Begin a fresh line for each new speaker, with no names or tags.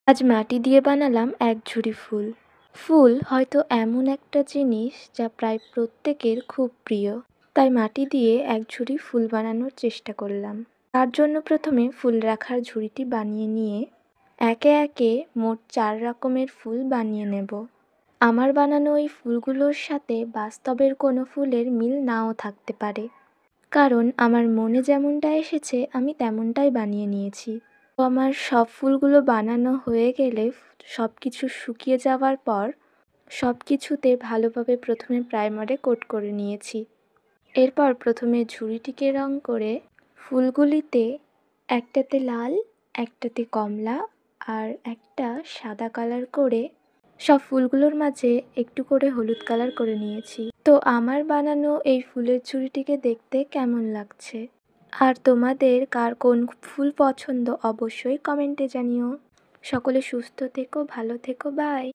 আজ মাটি দিয়ে বানালাম এক ঝুড়ি ফুল। ফুল হয়তো এমন একটা জিনিস যা প্রায় প্রত্যেকের খুব প্রিয়। তাই মাটি দিয়ে এক ঝুড়ি ফুল বানানোর চেষ্টা করলাম। তার জন্য প্রথমে ফুল রাখার ঝুড়িটি বানিয়ে নিয়ে একে একে মোট 4 রকমের ফুল বানিয়ে নেব। আমার বানানো এই ফুলগুলোর সাথে বাস্তবের কোনো ফুলের মিল নাও থাকতে পারে, কারণ আমার মনে যেমনটা এসেছে আমি তেমনটাই বানিয়ে নিয়েছি। তো আমার সব ফুলগুলো বানানো হয়ে গেলে সব কিছু শুকিয়ে যাওয়ার পর সব কিছুতে ভালোভাবে প্রথমে প্রাইমারে কোট করে নিয়েছি। এরপর প্রথমে ঝুড়িটিকে রং করে ফুলগুলিতে একটাতে লাল, একটাতে কমলা আর একটা সাদা কালার করে সব ফুলগুলোর মাঝে একটু করে হলুদ কালার করে নিয়েছি। তো আমার বানানো এই ফুলের ঝুড়িটিকে দেখতে কেমন লাগছে? আর তোমাদের কার কোন ফুল পছন্দ অবশ্যই কমেন্টে জানিও। সকলে সুস্থ থেকো, ভালো থেকো, বাই।